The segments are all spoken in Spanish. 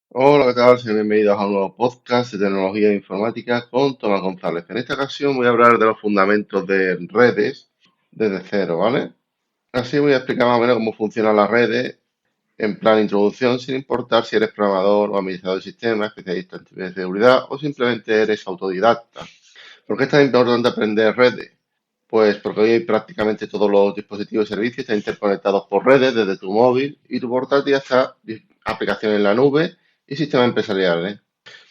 Hola, ¿qué tal? Sean bienvenidos a un nuevo podcast de tecnología e informática con Tomás González. En esta ocasión voy a hablar de los fundamentos de redes desde cero, ¿vale? Así voy a explicar más o menos cómo funcionan las redes en plan introducción, sin importar si eres programador o administrador de sistemas, especialista en ciberseguridad o simplemente eres autodidacta. ¿Por qué es tan importante aprender redes? Pues porque hoy prácticamente todos los dispositivos y servicios están interconectados por redes desde tu móvil y tu portátil hasta aplicaciones en la nube y sistemas empresariales.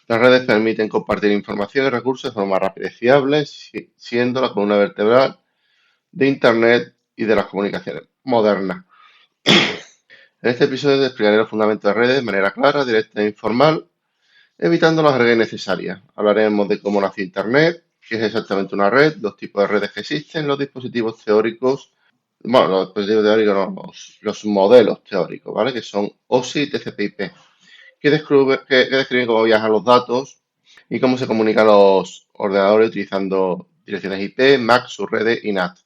Las redes permiten compartir información y recursos de forma rápida y fiable, siendo la columna vertebral de Internet y de las comunicaciones modernas. En este episodio te explicaré los fundamentos de redes de manera clara, directa e informal, evitando las redes innecesarias. Hablaremos de cómo nació Internet, qué es exactamente una red, los tipos de redes que existen, los dispositivos teóricos, bueno, los dispositivos teóricos no, los modelos teóricos, ¿vale? Que son OSI y TCP/IP, que describen cómo viajan los datos y cómo se comunican los ordenadores utilizando direcciones IP, MAC, subredes y NAT.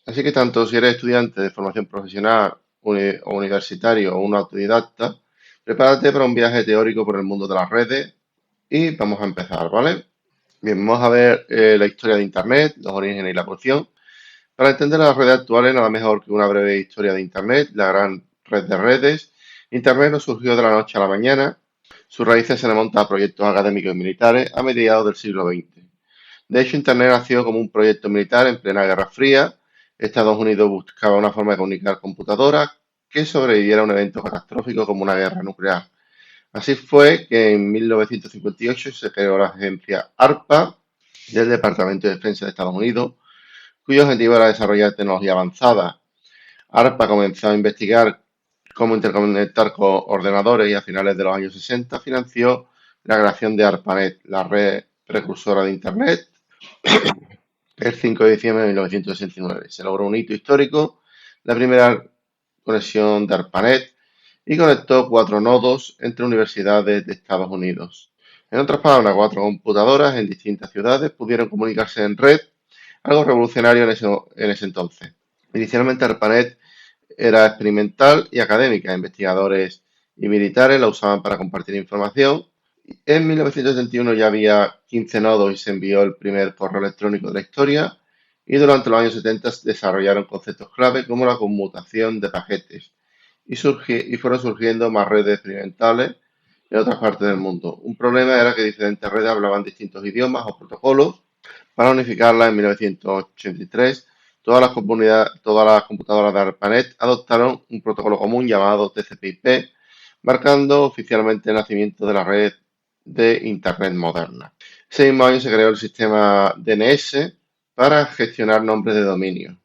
Así que tanto si eres estudiante de formación profesional o universitario o un autodidacta, prepárate para un viaje teórico por el mundo de las redes y vamos a empezar, ¿vale? Bien, vamos a ver la historia de Internet, los orígenes y la evolución. Para entender las redes actuales, nada mejor que una breve historia de Internet, la gran red de redes. Internet no surgió de la noche a la mañana. Sus raíces se remontan a proyectos académicos y militares a mediados del siglo XX. De hecho, Internet nació como un proyecto militar en plena Guerra Fría. Estados Unidos buscaba una forma de comunicar computadoras que sobreviviera a un evento catastrófico como una guerra nuclear. Así fue que en 1958 se creó la agencia ARPA del Departamento de Defensa de Estados Unidos, cuyo objetivo era desarrollar tecnología avanzada. ARPA comenzó a investigar cómo interconectar con ordenadores y a finales de los años 60 financió la creación de ARPANET, la red precursora de Internet, el 5 de diciembre de 1969. Se logró un hito histórico, la primera conexión de ARPANET, y conectó 4 nodos entre universidades de Estados Unidos. En otras palabras, 4 computadoras en distintas ciudades pudieron comunicarse en red, algo revolucionario en ese entonces. Inicialmente ARPANET era experimental y académica. Investigadores y militares la usaban para compartir información. En 1971 ya había 15 nodos y se envió el primer correo electrónico de la historia. Y durante los años 70 se desarrollaron conceptos clave como la conmutación de paquetes. Y fueron surgiendo más redes experimentales en otras partes del mundo. Un problema era que diferentes redes hablaban distintos idiomas o protocolos. Para unificarla en 1983, todas las computadoras de ARPANET adoptaron un protocolo común llamado TCP/IP, marcando oficialmente el nacimiento de la red de Internet moderna. Ese mismo año se creó el sistema DNS para gestionar nombres de dominio.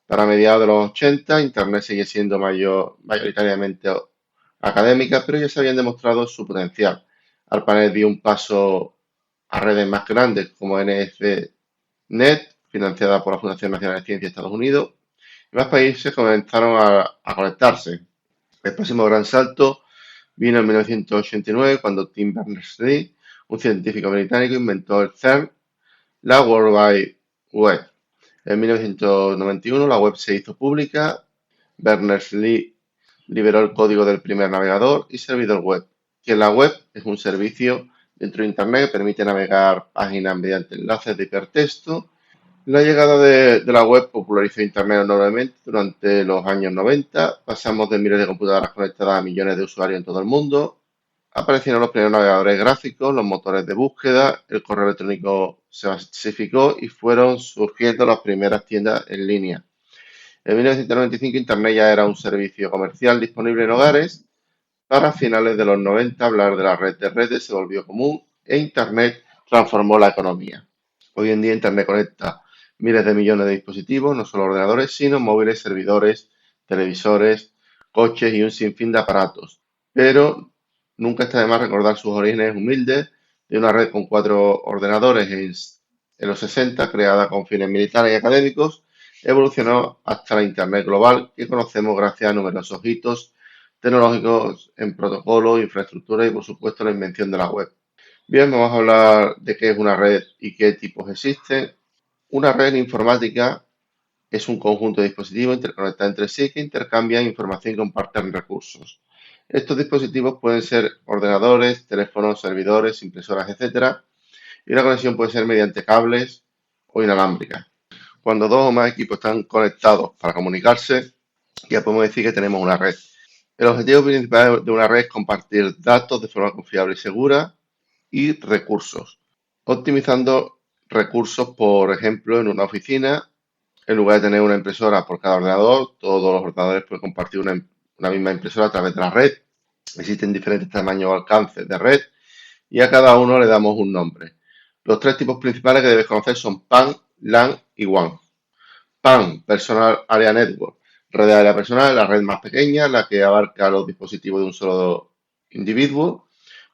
Para mediados de los 80, Internet sigue siendo mayoritariamente académica, pero ya se habían demostrado su potencial. ARPANET dio un paso a redes más grandes como NSNet, financiada por la Fundación Nacional de Ciencia de Estados Unidos, y más países comenzaron a conectarse. El próximo gran salto vino en 1989 cuando Tim Berners-Lee, un científico británico, inventó el CERN, la World Wide Web. En 1991 la web se hizo pública. Berners-Lee liberó el código del primer navegador y servidor web, que la web es un servicio dentro de Internet que permite navegar páginas mediante enlaces de hipertexto. La llegada de la web popularizó Internet enormemente durante los años 90. Pasamos de miles de computadoras conectadas a millones de usuarios en todo el mundo. Aparecieron los primeros navegadores gráficos, los motores de búsqueda, el correo electrónico se masificó y fueron surgiendo las primeras tiendas en línea. En 1995 Internet ya era un servicio comercial disponible en hogares. Para finales de los 90 hablar de la red de redes se volvió común e Internet transformó la economía. Hoy en día Internet conecta miles de millones de dispositivos, no solo ordenadores, sino móviles, servidores, televisores, coches y un sinfín de aparatos. Pero nunca está de más recordar sus orígenes humildes de una red con 4 ordenadores en los 60, creada con fines militares y académicos, evolucionó hasta la Internet global que conocemos gracias a numerosos hitos tecnológicos en protocolo, infraestructura y por supuesto la invención de la web. Bien, vamos a hablar de qué es una red y qué tipos existen. Una red informática es un conjunto de dispositivos interconectados entre sí que intercambian información y comparten recursos. Estos dispositivos pueden ser ordenadores, teléfonos, servidores, impresoras, etcétera, y la conexión puede ser mediante cables o inalámbrica. Cuando dos o más equipos están conectados para comunicarse, ya podemos decir que tenemos una red. El objetivo principal de una red es compartir datos de forma confiable y segura y recursos, optimizando recursos, por ejemplo, en una oficina, en lugar de tener una impresora por cada ordenador, todos los ordenadores pueden compartir una misma impresora a través de la red. Existen diferentes tamaños o alcances de red y a cada uno le damos un nombre. Los tres tipos principales que debes conocer son PAN, LAN y WAN. PAN, Personal Area Network, red de área personal, la red más pequeña, la que abarca los dispositivos de un solo individuo.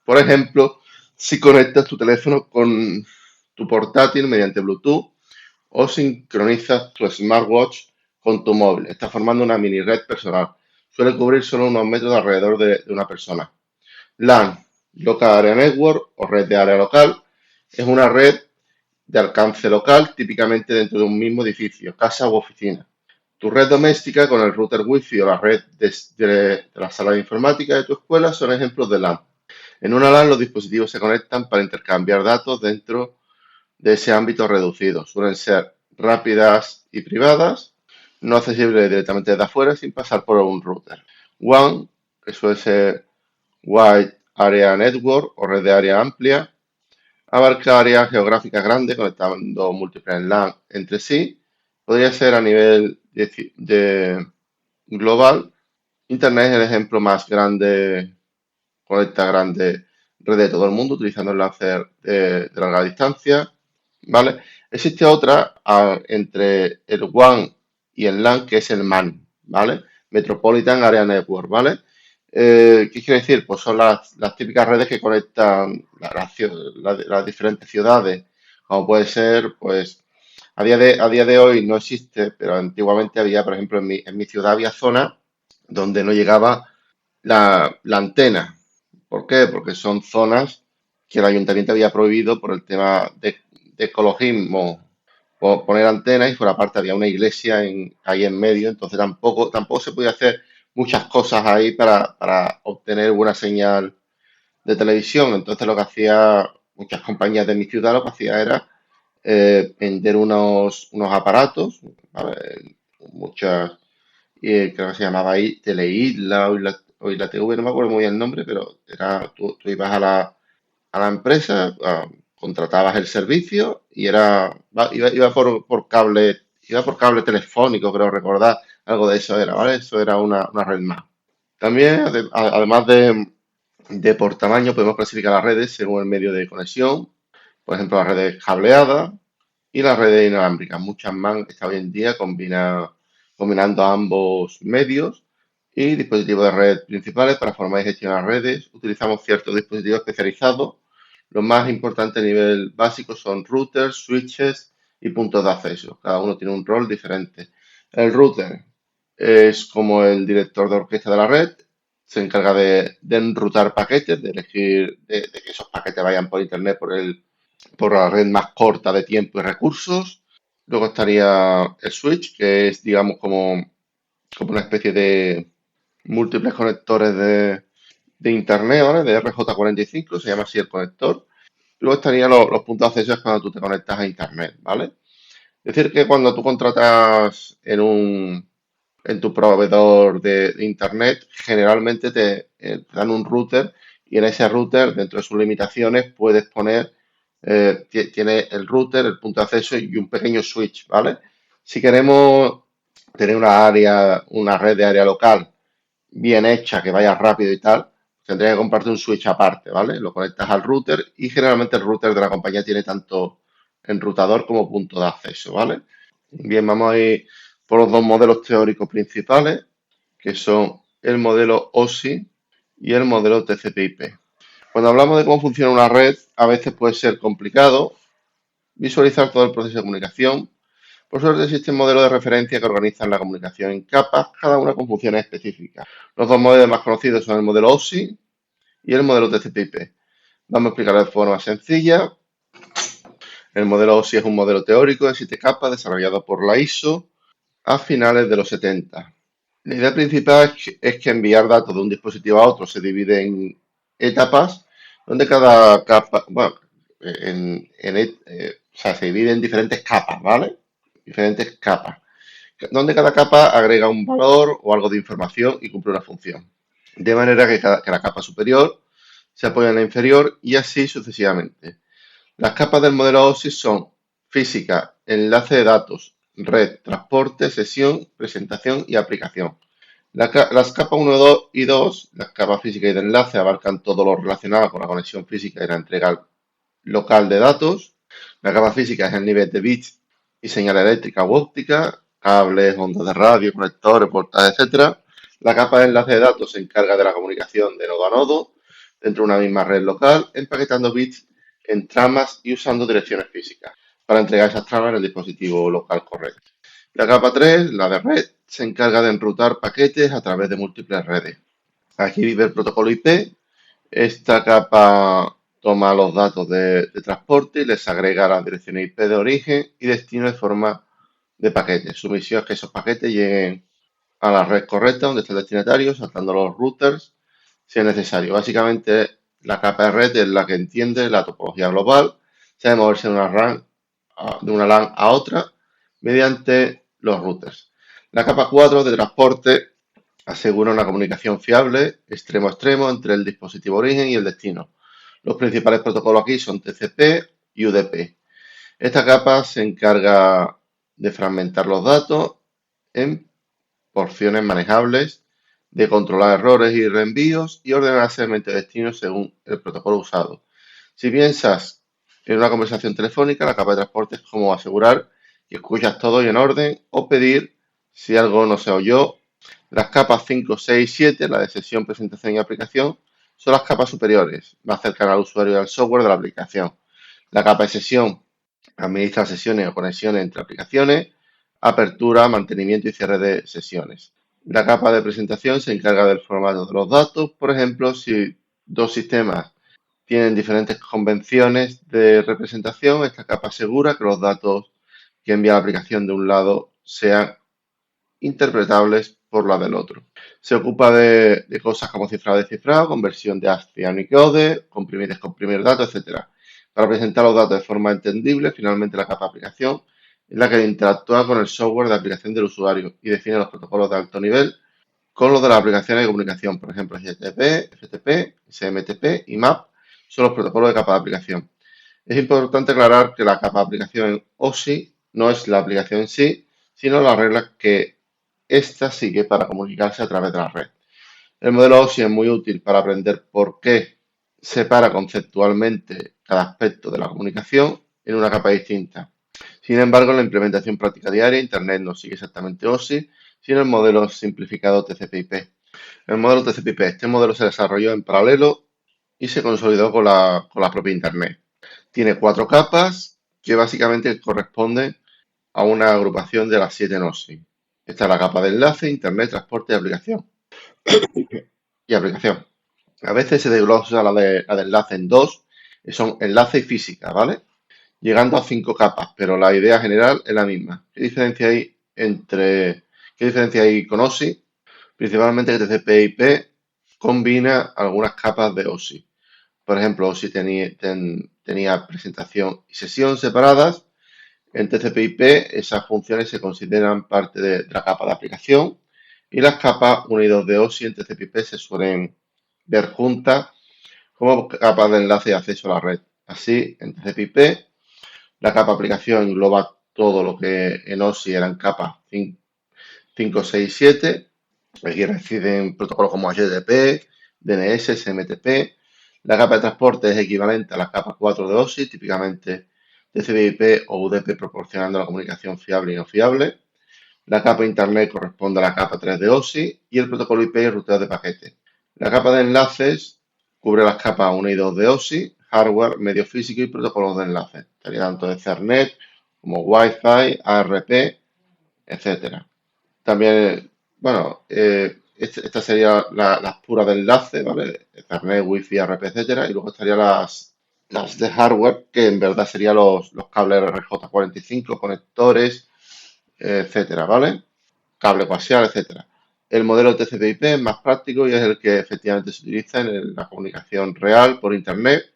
Por ejemplo, si conectas tu teléfono con tu portátil mediante Bluetooth o sincronizas tu smartwatch con tu móvil. Está formando una mini red personal. Suele cubrir solo unos metros alrededor de una persona. LAN, Local Area Network o red de área local, es una red de alcance local, típicamente dentro de un mismo edificio, casa u oficina. Tu red doméstica con el router Wi-Fi o la red de la sala de informática de tu escuela son ejemplos de LAN. En una LAN los dispositivos se conectan para intercambiar datos dentro de ese ámbito reducido. Suelen ser rápidas y privadas, no accesibles directamente desde afuera sin pasar por un router. WAN, que suele ser Wide Area Network o red de área amplia, abarca áreas geográficas grandes conectando múltiples LAN entre sí. Podría ser a nivel de global. Internet es el ejemplo más grande, conecta grandes redes de todo el mundo utilizando enlaces de larga distancia. ¿Vale? Existe otra entre el WAN y el LAN que es el MAN, ¿vale? Metropolitan Area Network, ¿vale? ¿Qué quiere decir? Pues son las típicas redes que conectan las diferentes ciudades, como puede ser, pues, a día de hoy no existe, pero antiguamente había, por ejemplo, en mi ciudad había zonas donde no llegaba la antena. ¿Por qué? Porque son zonas que el ayuntamiento había prohibido por el tema de ecologismo, poner antenas y por aparte había una iglesia ahí en medio, entonces tampoco se podía hacer muchas cosas ahí para obtener buena señal de televisión. Entonces lo que hacía muchas compañías de mi ciudad lo que hacía era vender unos aparatos, ¿vale? Muchas, creo que se llamaba Teleisla o Isla TV, no me acuerdo muy bien el nombre, pero tú ibas a la empresa, contratabas el servicio y iba por cable telefónico, creo recordar, algo de eso era, ¿vale? Eso era una red más. También, además de por tamaño, podemos clasificar las redes según el medio de conexión, por ejemplo, las redes cableadas y las redes inalámbricas. Muchas más está hoy en día combinando ambos medios y dispositivos de red principales para formar y gestionar redes. Utilizamos ciertos dispositivos especializados. Los más importantes a nivel básico son routers, switches y puntos de acceso. Cada uno tiene un rol diferente. El router es como el director de orquesta de la red. Se encarga de enrutar paquetes, de elegir de que esos paquetes vayan por internet por la red más corta de tiempo y recursos. Luego estaría el switch, que es, digamos, como una especie de múltiples conectores de internet, ¿vale? De RJ45, se llama así el conector. Luego estarían los puntos de acceso cuando tú te conectas a internet, ¿vale? Es decir, que cuando tú contratas en tu proveedor de internet, generalmente te dan un router y en ese router, dentro de sus limitaciones, puedes poner, tiene el router, el punto de acceso y un pequeño switch, ¿vale? Si queremos tener una red de área local bien hecha, que vaya rápido y tal, tendría que comprarte un switch aparte, ¿vale? Lo conectas al router y generalmente el router de la compañía tiene tanto enrutador como punto de acceso, ¿vale? Bien, vamos a ir por los dos modelos teóricos principales, que son el modelo OSI y el modelo TCP/IP. Cuando hablamos de cómo funciona una red, a veces puede ser complicado visualizar todo el proceso de comunicación. Por suerte existen modelos de referencia que organizan la comunicación en capas, cada una con funciones específicas. Los dos modelos más conocidos son el modelo OSI y el modelo TCP/IP. Vamos a explicarlo de forma sencilla. El modelo OSI es un modelo teórico de 7 capas desarrollado por la ISO a finales de los 70. La idea principal es que enviar datos de un dispositivo a otro se divide en etapas, donde cada capa, bueno, o sea, se divide en diferentes capas, ¿vale? Diferentes capas, donde cada capa agrega un valor o algo de información y cumple una función. De manera que la capa superior se apoya en la inferior y así sucesivamente. Las capas del modelo OSI son física, enlace de datos, red, transporte, sesión, presentación y aplicación. Las capas 1 y 2, las capas física y de enlace, abarcan todo lo relacionado con la conexión física y la entrega local de datos. La capa física es el nivel de bits y señal eléctrica u óptica, cables, ondas de radio, conectores, portas, etcétera. La capa de enlace de datos se encarga de la comunicación de nodo a nodo dentro de una misma red local, empaquetando bits en tramas y usando direcciones físicas para entregar esas tramas en el dispositivo local correcto. La capa 3, la de red, se encarga de enrutar paquetes a través de múltiples redes. Aquí vive el protocolo IP. Esta capa toma los datos de transporte y les agrega las direcciones IP de origen y destino de forma de paquetes. Su misión es que esos paquetes lleguen a la red correcta donde está el destinatario, saltando los routers si es necesario. Básicamente, la capa de red es la que entiende la topología global, sabe moverse de una LAN a otra mediante los routers. La capa 4 de transporte asegura una comunicación fiable extremo a extremo entre el dispositivo origen y el destino. Los principales protocolos aquí son TCP y UDP. Esta capa se encarga de fragmentar los datos en porciones manejables, de controlar errores y reenvíos y ordenar el segmento de destino según el protocolo usado. Si piensas en una conversación telefónica, la capa de transporte es como asegurar que escuchas todo y en orden o pedir si algo no se oyó. Las capas 5, 6 y 7, la de sesión, presentación y aplicación, son las capas superiores, más cercanas al usuario y al software de la aplicación. La capa de sesión administra sesiones o conexiones entre aplicaciones, apertura, mantenimiento y cierre de sesiones. La capa de presentación se encarga del formato de los datos. Por ejemplo, si dos sistemas tienen diferentes convenciones de representación, esta capa asegura que los datos que envía la aplicación de un lado sean interpretables por la del otro. Se ocupa de cosas como cifrado y descifrado, conversión de ASCII a Unicode, comprimir y descomprimir datos, etc. Para presentar los datos de forma entendible, finalmente la capa de aplicación es la que interactúa con el software de aplicación del usuario y define los protocolos de alto nivel con los de las aplicaciones de comunicación, por ejemplo, HTTP, FTP, SMTP y MAP son los protocolos de capa de aplicación. Es importante aclarar que la capa de aplicación en OSI no es la aplicación en sí, sino las reglas que ésta sigue para comunicarse a través de la red. El modelo OSI es muy útil para aprender por qué separa conceptualmente cada aspecto de la comunicación en una capa distinta. Sin embargo, en la implementación práctica diaria, Internet no sigue exactamente OSI, sino el modelo simplificado TCP/IP. El modelo TCP/IP, este modelo se desarrolló en paralelo y se consolidó con la propia Internet. Tiene 4 capas que básicamente corresponden a una agrupación de las 7 OSI. Esta es la capa de enlace, Internet, transporte y aplicación. A veces se desglosa la de enlace en dos, que son enlace y física, ¿vale? Llegando a 5 capas, pero la idea general es la misma. ¿Qué diferencia hay con OSI? Principalmente que TCP/IP combina algunas capas de OSI. Por ejemplo, OSI tenía presentación y sesión separadas. En TCP/IP esas funciones se consideran parte de la capa de aplicación y las capas 1 y 2 de OSI en TCP/IP se suelen ver juntas como capas de enlace y acceso a la red. Así, en TCP/IP la capa aplicación engloba todo lo que en OSI eran capas 5, 6 y 7. Aquí residen protocolos como HTTP, DNS, SMTP. La capa de transporte es equivalente a la capa 4 de OSI, típicamente TCP/IP o UDP proporcionando la comunicación fiable y no fiable. La capa Internet corresponde a la capa 3 de OSI y el protocolo IP y el ruteo de paquetes. La capa de enlaces cubre las capas 1 y 2 de OSI, hardware, medio físico y protocolos de enlace. Estaría tanto de Ethernet como Wi-Fi, ARP, etcétera. También, bueno, esta sería las puras de enlace, ¿vale? Ethernet, Wi-Fi, ARP, etcétera. Y luego estarían las de hardware, que en verdad serían los cables RJ45, conectores, etcétera, ¿vale? Cable coaxial, etcétera. El modelo TCP/IP es más práctico y es el que efectivamente se utiliza en la comunicación real por Internet.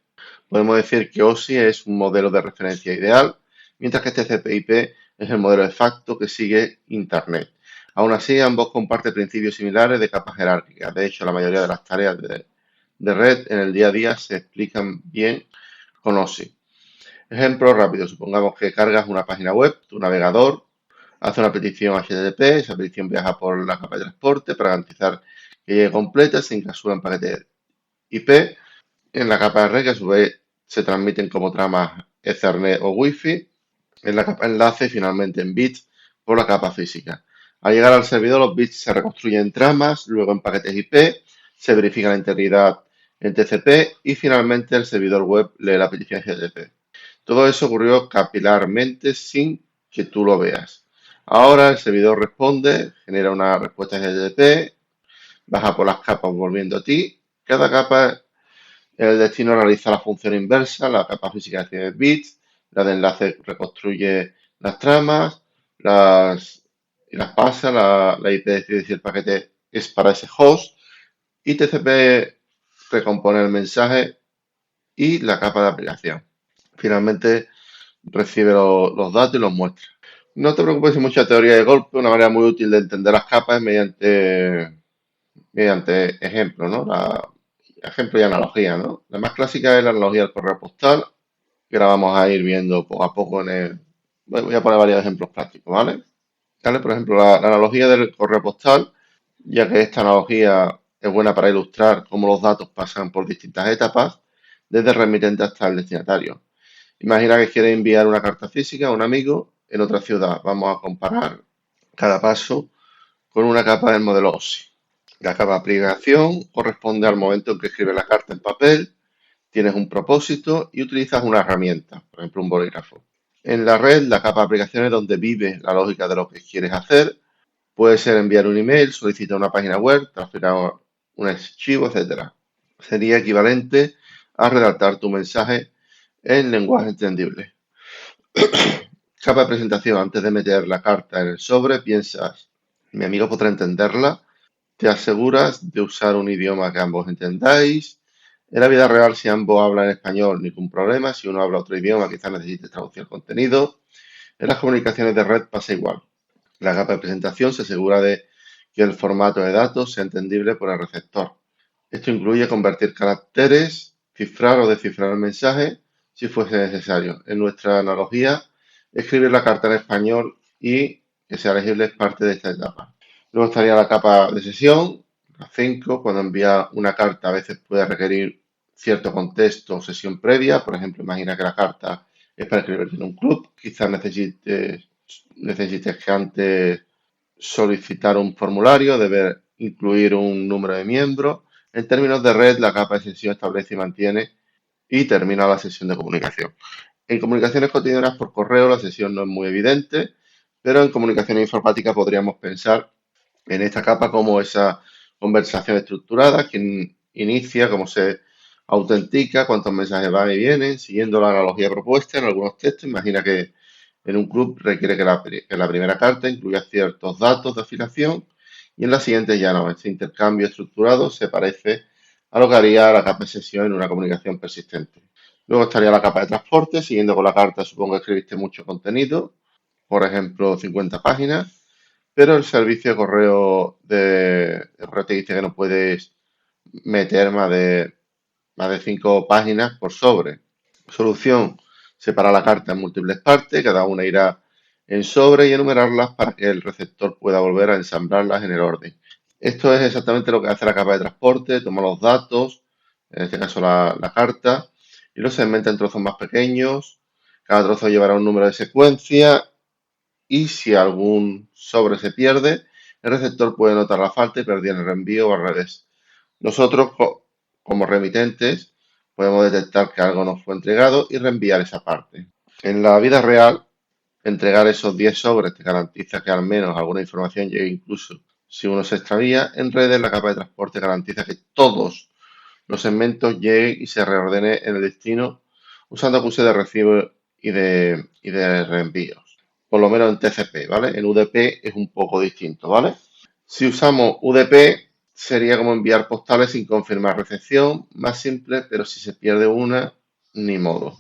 Podemos decir que OSI es un modelo de referencia ideal, mientras que TCP/IP es el modelo de facto que sigue Internet. Aún así, ambos comparten principios similares de capas jerárquicas. De hecho, la mayoría de las tareas de red en el día a día se explican bien con OSI. Ejemplo rápido, supongamos que cargas una página web, tu navegador hace una petición HTTP, esa petición viaja por la capa de transporte para garantizar que llegue completa, se encapsula en paquete IP en la capa de red, que a su vez se transmiten como tramas Ethernet o Wi-Fi, en la capa enlace y finalmente en bits por la capa física. Al llegar al servidor, los bits se reconstruyen en tramas, luego en paquetes IP, se verifica la integridad en TCP y finalmente el servidor web lee la petición HTTP. Todo eso ocurrió capilarmente sin que tú lo veas. Ahora el servidor responde, genera una respuesta HTTP, baja por las capas volviendo a ti. Cada capa, el destino realiza la función inversa, la capa física recibe bits, la de enlace reconstruye las tramas, y las pasa, la IP decide si el paquete es para ese host y TCP recompone el mensaje y la capa de aplicación. Finalmente recibe los datos y los muestra. No te preocupes si mucha teoría de golpe, una manera muy útil de entender las capas es mediante ejemplos, ¿no? Ejemplo y analogía, ¿no? La más clásica es la analogía del correo postal, que la vamos a ir viendo poco a poco voy a poner varios ejemplos prácticos, ¿vale? ¿Vale? Por ejemplo, la analogía del correo postal, ya que esta analogía es buena para ilustrar cómo los datos pasan por distintas etapas, desde el remitente hasta el destinatario. Imagina que quieres enviar una carta física a un amigo en otra ciudad. Vamos a comparar cada paso con una capa del modelo OSI. La capa de aplicación corresponde al momento en que escribes la carta en papel, tienes un propósito y utilizas una herramienta, por ejemplo un bolígrafo. En la red, la capa de aplicación es donde vive la lógica de lo que quieres hacer. Puede ser enviar un email, solicitar una página web, transferir un archivo, etc. Sería equivalente a redactar tu mensaje en lenguaje entendible. Capa de presentación. Antes de meter la carta en el sobre, piensas, mi amigo podrá entenderla. Te aseguras de usar un idioma que ambos entendáis. En la vida real, si ambos hablan español, ningún problema. Si uno habla otro idioma, quizás necesite traducir el contenido. En las comunicaciones de red pasa igual. La capa de presentación se asegura de que el formato de datos sea entendible por el receptor. Esto incluye convertir caracteres, cifrar o descifrar el mensaje si fuese necesario. En nuestra analogía, escribir la carta en español y que sea legible es parte de esta etapa. Luego estaría la capa de sesión, la 5, cuando envía una carta a veces puede requerir cierto contexto o sesión previa. Por ejemplo, imagina que la carta es para escribirte en un club, quizás necesites que antes solicitar un formulario, debe incluir un número de miembros. En términos de red, la capa de sesión establece y mantiene y termina la sesión de comunicación. En comunicaciones cotidianas por correo la sesión no es muy evidente, pero en comunicaciones informáticas podríamos pensar en esta capa como esa conversación estructurada, quien inicia, cómo se autentica, cuántos mensajes van y vienen, siguiendo la analogía propuesta en algunos textos. Imagina que en un club requiere que la primera carta incluya ciertos datos de afiliación y en la siguiente ya no. Este intercambio estructurado se parece a lo que haría la capa de sesión en una comunicación persistente. Luego estaría la capa de transporte, siguiendo con la carta, supongo que escribiste mucho contenido, por ejemplo 50 páginas, pero el servicio de correo te dice que no puedes meter más de 5 páginas por sobre. Solución: separa la carta en múltiples partes, cada una irá en sobre y enumerarlas para que el receptor pueda volver a ensamblarlas en el orden. Esto es exactamente lo que hace la capa de transporte, toma los datos, en este caso la carta, y los segmenta en trozos más pequeños. Cada trozo llevará un número de secuencia y si algún sobre se pierde, el receptor puede notar la falta y perder el reenvío o al revés. Nosotros, como remitentes, podemos detectar que algo nos fue entregado y reenviar esa parte. En la vida real, entregar esos 10 sobres te garantiza que al menos alguna información llegue, incluso si uno se extravía. En redes, la capa de transporte garantiza que todos los segmentos lleguen y se reordene en el destino usando acuses de recibo y de reenvíos. Por lo menos en TCP, ¿vale? En UDP es un poco distinto, ¿vale? Si usamos UDP, sería como enviar postales sin confirmar recepción, más simple, pero si se pierde una, ni modo.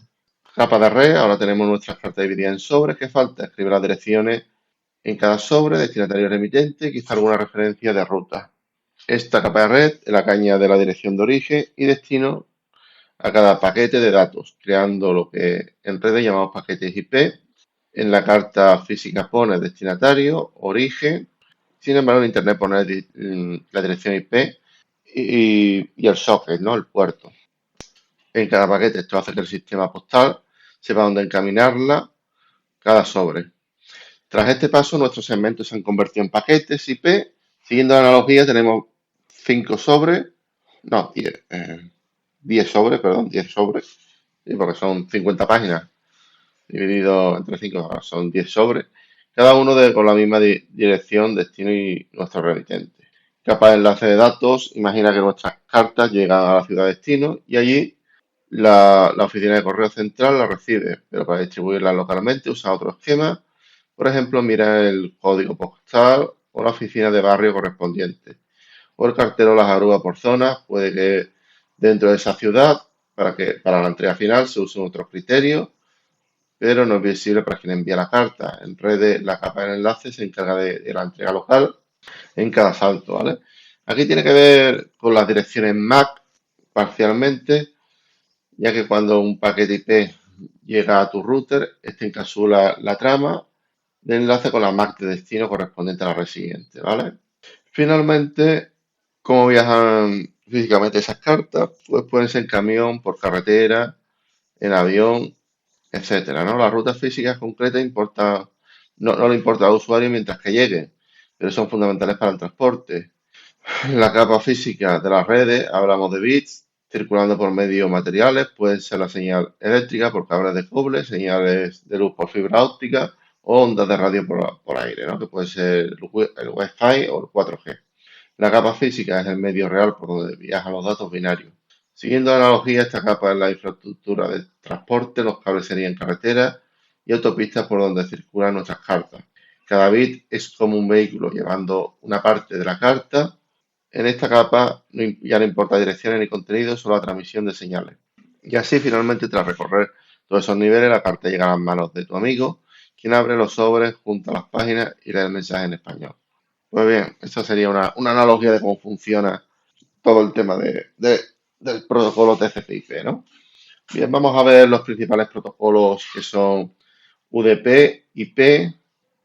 Capa de red, ahora tenemos nuestras cartas divididas en sobres, ¿qué falta? Escribir las direcciones en cada sobre, destinatario remitente, quizá alguna referencia de ruta. Esta capa de red es la caña de la dirección de origen y destino a cada paquete de datos, creando lo que en redes llamamos paquetes IP. En la carta física pone destinatario, origen. Sin embargo, en Internet pone la dirección IP y el socket, ¿no? El puerto. En cada paquete esto hace que el sistema postal sepa dónde encaminarla cada sobre. Tras este paso, nuestros segmentos se han convertido en paquetes IP. Siguiendo la analogía, tenemos 5 sobres, no, 10 sobres, perdón, 10 sobres, sí, porque son 50 páginas dividido entre 5, son 10 sobres, cada uno con la misma dirección, destino y nuestro remitente. Capa de enlace de datos, imagina que nuestras cartas llegan a la ciudad de destino y allí la oficina de correo central la recibe, pero para distribuirla localmente usa otro esquema. Por ejemplo, mira el código postal o la oficina de barrio correspondiente. O el cartero las agrúa por zonas, puede que dentro de esa ciudad, para la entrega final se usen otros criterios, pero no es visible para quien envía la carta. En redes, la capa del enlace se encarga de la entrega local en cada salto, ¿vale? Aquí tiene que ver con las direcciones MAC parcialmente, ya que cuando un paquete IP llega a tu router, este encapsula la trama de enlace con la MAC de destino correspondiente a la red siguiente, ¿vale? Finalmente, ¿cómo viajan físicamente esas cartas? Pues pueden ser en camión, por carretera, en avión, etcétera, ¿no? Las rutas físicas concretas no le importa al usuario mientras que lleguen, pero son fundamentales para el transporte. En la capa física de las redes hablamos de bits circulando por medios materiales, puede ser la señal eléctrica por cables de cobre, señales de luz por fibra óptica o ondas de radio por aire, ¿no? Que puede ser el Wi-Fi o el 4G. La capa física es el medio real por donde viajan los datos binarios. Siguiendo la analogía, esta capa es la infraestructura de transporte, los cables serían carreteras y autopistas por donde circulan nuestras cartas. Cada bit es como un vehículo llevando una parte de la carta. En esta capa ya no importa direcciones ni contenido, solo la transmisión de señales. Y así finalmente, tras recorrer todos esos niveles, la carta llega a las manos de tu amigo, quien abre los sobres, junta las páginas y lee el mensaje en español. Pues bien, esta sería una analogía de cómo funciona todo el tema del protocolo TCP/IP, ¿no? Bien, vamos a ver los principales protocolos que son UDP, IP,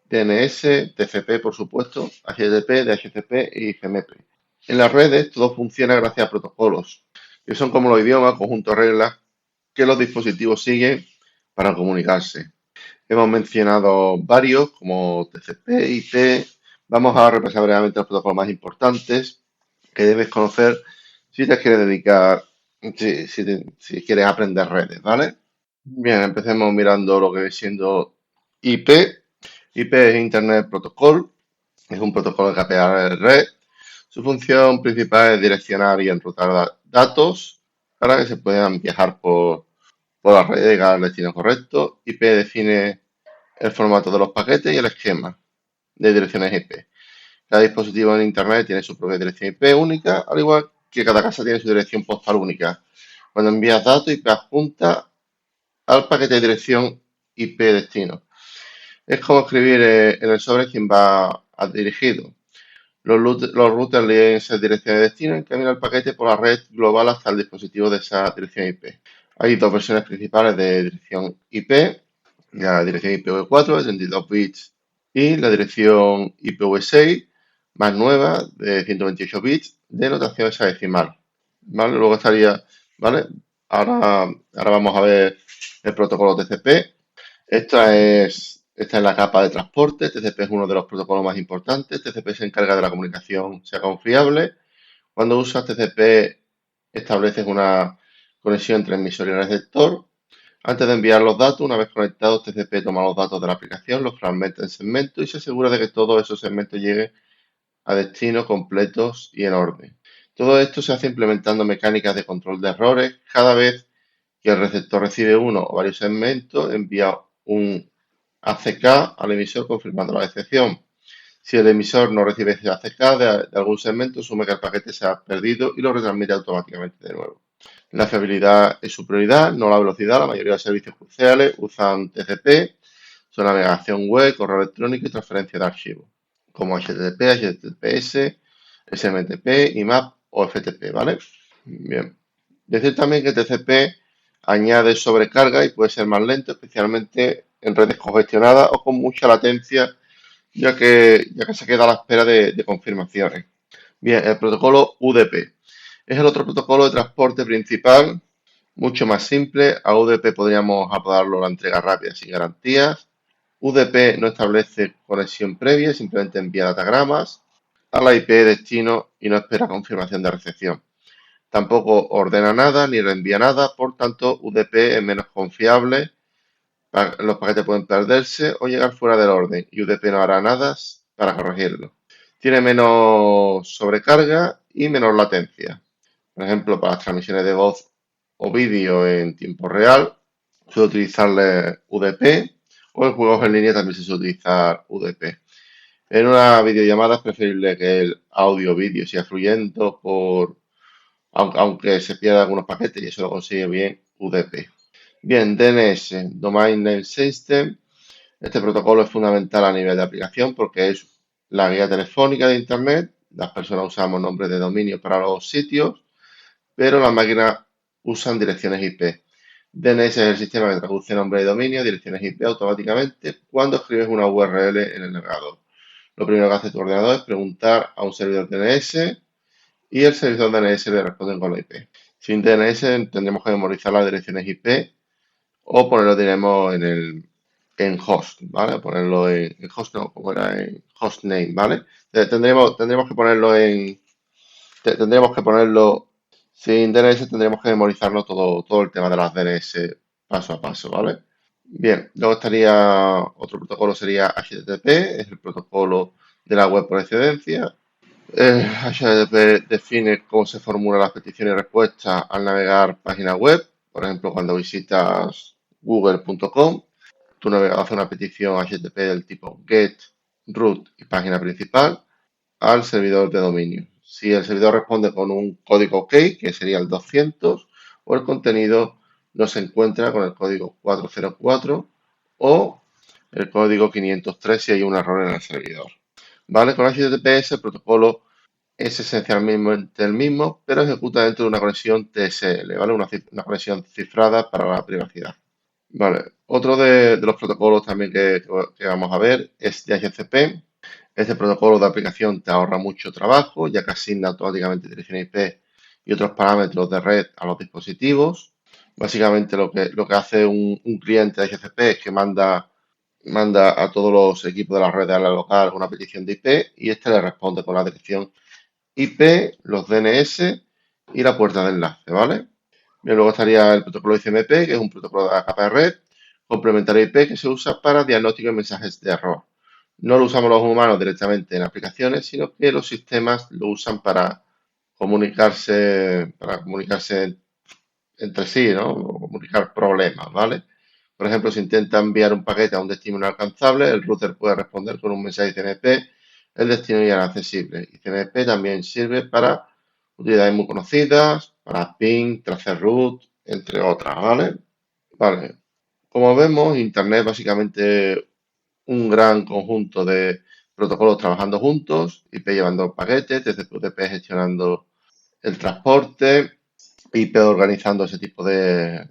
DNS, TCP, por supuesto, HTTP, DHCP y GMP. En las redes todo funciona gracias a protocolos, que son como los idiomas, conjuntos de reglas que los dispositivos siguen para comunicarse. Hemos mencionado varios como TCP, IP. Vamos a repasar brevemente los protocolos más importantes que debes conocer si te quieres dedicar, si quieres aprender redes, ¿vale? Bien, empecemos mirando lo que viene siendo IP. IP es Internet Protocol, es un protocolo de capear red. Su función principal es direccionar y enrutar datos para que se puedan viajar por la red y llegar al destino correcto. IP define el formato de los paquetes y el esquema de direcciones IP. Cada dispositivo en Internet tiene su propia dirección IP única, al igual que cada casa tiene su dirección postal única. Cuando envías datos, IP adjunta al paquete de dirección IP destino. Es como escribir en el sobre quién va dirigido. Los routers leen esas direcciones de destino y encaminan el paquete por la red global hasta el dispositivo de esa dirección IP. Hay dos versiones principales de dirección IP, la dirección IPv4 de 32 bits y la dirección IPv6 más nueva de 128 bits de notación hexadecimal. ¿Vale? Luego estaría, ¿vale? Ahora vamos a ver el protocolo TCP. Esta es la capa de transporte. TCP es uno de los protocolos más importantes. TCP se encarga de la comunicación sea confiable. Cuando usas TCP estableces una conexión entre emisor y receptor. Antes de enviar los datos, una vez conectados, TCP toma los datos de la aplicación, los fragmenta en segmentos y se asegura de que todos esos segmentos lleguen a destino completos y en orden. Todo esto se hace implementando mecánicas de control de errores. Cada vez que el receptor recibe uno o varios segmentos, envía un ACK al emisor confirmando la excepción. Si el emisor no recibe ACK de algún segmento, asume que el paquete se ha perdido y lo retransmite automáticamente de nuevo. La fiabilidad es su prioridad, no la velocidad. La mayoría de los servicios cruciales usan TCP, su navegación web, correo electrónico y transferencia de archivos, como HTTP, HTTPS, SMTP, IMAP o FTP, ¿vale? Bien. Decir también que TCP añade sobrecarga y puede ser más lento, especialmente en redes congestionadas o con mucha latencia, ya que se queda a la espera de confirmaciones. Bien, el protocolo UDP es el otro protocolo de transporte principal, mucho más simple. A UDP podríamos apodarlo la entrega rápida sin garantías. UDP no establece conexión previa, simplemente envía datagramas a la IP de destino y no espera confirmación de recepción. Tampoco ordena nada ni reenvía nada, por tanto UDP es menos confiable. Los paquetes pueden perderse o llegar fuera del orden y UDP no hará nada para corregirlo. Tiene menos sobrecarga y menos latencia. Por ejemplo, para las transmisiones de voz o vídeo en tiempo real, suele utilizarle UDP o en juegos en línea también se suele utilizar UDP. En una videollamada es preferible que el audio o vídeo sea fluyendo aunque se pierdan algunos paquetes y eso lo consigue bien UDP. Bien, DNS, Domain Name System. Este protocolo es fundamental a nivel de aplicación porque es la guía telefónica de Internet. Las personas usamos nombres de dominio para los sitios, pero las máquinas usan direcciones IP. DNS es el sistema que traduce nombre de dominio, direcciones IP automáticamente cuando escribes una URL en el navegador. Lo primero que hace tu ordenador es preguntar a un servidor DNS y el servidor DNS le responde con la IP. Sin DNS tendremos que memorizar las direcciones IP o ponerlo, diremos, en host, ¿vale? Ponerlo en host, no, como era en hostname, ¿vale? Tendremos que ponerlo tendremos que ponerlo sin DNS, tendremos que memorizarlo todo el tema de las DNS paso a paso, ¿vale? Bien, luego estaría, otro protocolo sería HTTP, es el protocolo de la web por excedencia. HTTP define cómo se formulan las peticiones y respuestas al navegar páginas web. Por ejemplo, cuando visitas google.com, tu navegador hace una petición HTTP del tipo GET, root y página principal al servidor de dominio. Si el servidor responde con un código OK, que sería el 200, o el contenido no se encuentra con el código 404 o el código 503 si hay un error en el servidor. ¿Vale? Con HTTPS el protocolo es esencialmente el mismo, pero ejecuta dentro de una conexión TSL, ¿vale? Una conexión cifrada para la privacidad. Vale, otro de los protocolos también que vamos a ver es DHCP. Este protocolo de aplicación te ahorra mucho trabajo, ya que asigna automáticamente dirección IP y otros parámetros de red a los dispositivos. Básicamente lo que hace un cliente de DHCP es que manda a todos los equipos de la red de área local una petición de IP y este le responde con la dirección IP, los DNS y la puerta de enlace, ¿vale? Bien, luego estaría el protocolo ICMP, que es un protocolo de la capa de red, complementario IP que se usa para diagnóstico de mensajes de error. No lo usamos los humanos directamente en aplicaciones, sino que los sistemas lo usan para comunicarse entre sí, ¿no? Comunicar problemas, ¿vale? Por ejemplo, si intenta enviar un paquete a un destino inalcanzable, el router puede responder con un mensaje ICMP, el destino ya inaccesible. ICMP también sirve para utilidades muy conocidas, para ping, traceroute, entre otras, ¿vale? Vale. Como vemos, Internet básicamente un gran conjunto de protocolos trabajando juntos, IP llevando paquetes, TCP/UDP gestionando el transporte, IP organizando ese tipo de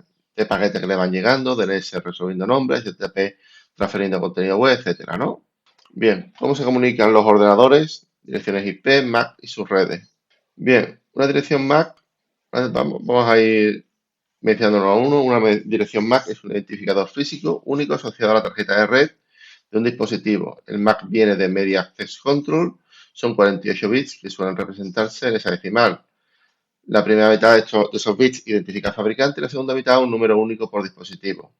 paquetes que le van llegando, DNS resolviendo nombres, HTTP transfiriendo contenido web, etcétera, ¿no? Bien, ¿cómo se comunican los ordenadores? Direcciones IP, MAC y sus redes. Bien, una dirección MAC, vamos a ir mencionándolo a uno. Una dirección MAC es un identificador físico único asociado a la tarjeta de red de un dispositivo. El MAC viene de Media Access Control, son 48 bits que suelen representarse en esa decimal. La primera mitad de esos bits identifica al fabricante y la segunda mitad un número único por dispositivo.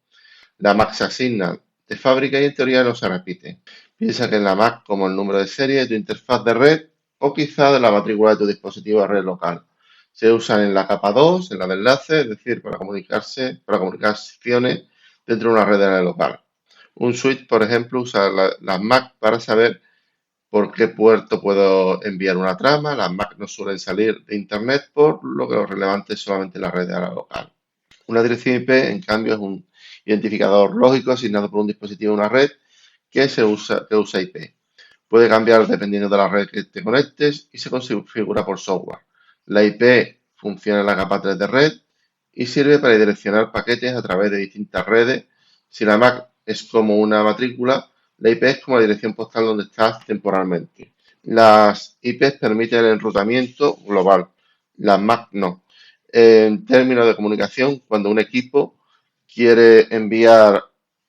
La MAC se asigna de fábrica y en teoría no se repite. Piensa que en la MAC como el número de serie de tu interfaz de red o quizá de la matrícula de tu dispositivo de red local. Se usan en la capa 2, en la de enlace, es decir, para comunicaciones dentro de una red de red local. Un switch, por ejemplo, usa las MAC para saber por qué puerto puedo enviar una trama. Las MAC no suelen salir de Internet, por lo que lo relevante es solamente la red de área local. Una dirección IP, en cambio, es un identificador lógico asignado por un dispositivo a una red que usa IP. Puede cambiar dependiendo de la red que te conectes y se configura por software. La IP funciona en la capa 3 de red y sirve para direccionar paquetes a través de distintas redes. Si la MAC es como una matrícula, la IP es como la dirección postal donde estás temporalmente. Las IPs permiten el enrutamiento global, las MAC no. En términos de comunicación, cuando un equipo quiere enviar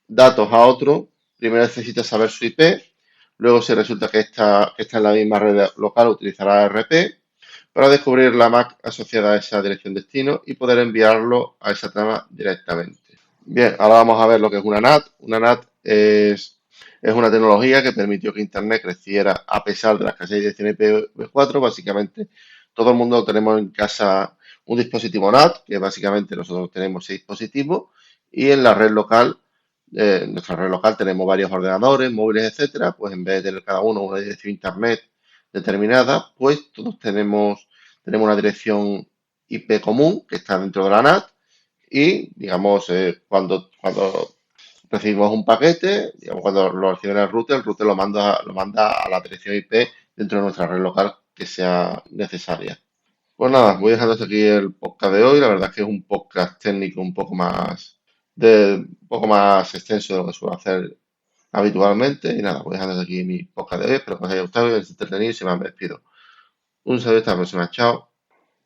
datos a otro, primero necesita saber su IP. Luego, si resulta que está en la misma red local, utilizará RP para descubrir la MAC asociada a esa dirección destino y poder enviarlo a esa trama directamente. Bien, ahora vamos a ver lo que es una NAT. Una NAT es una tecnología que permitió que Internet creciera a pesar de la escasez de dirección IPv4. Básicamente, todo el mundo tenemos en casa un dispositivo NAT, que básicamente nosotros tenemos ese dispositivo, y en la red local, en nuestra red local tenemos varios ordenadores, móviles, etcétera. Pues en vez de tener cada uno una dirección Internet determinada, pues todos tenemos una dirección IP común que está dentro de la NAT y, digamos, cuando recibimos un paquete, digamos, cuando lo recibe el router lo manda a la dirección IP dentro de nuestra red local que sea necesaria. Pues nada, voy dejando hasta aquí el podcast de hoy. La verdad es que es un podcast técnico un poco más extenso de lo que suelo hacer habitualmente. Y nada, voy dejando hasta aquí mi podcast de hoy. Espero que os haya gustado y os haya entretenido y se me despido. Un saludo, hasta la próxima. Chao.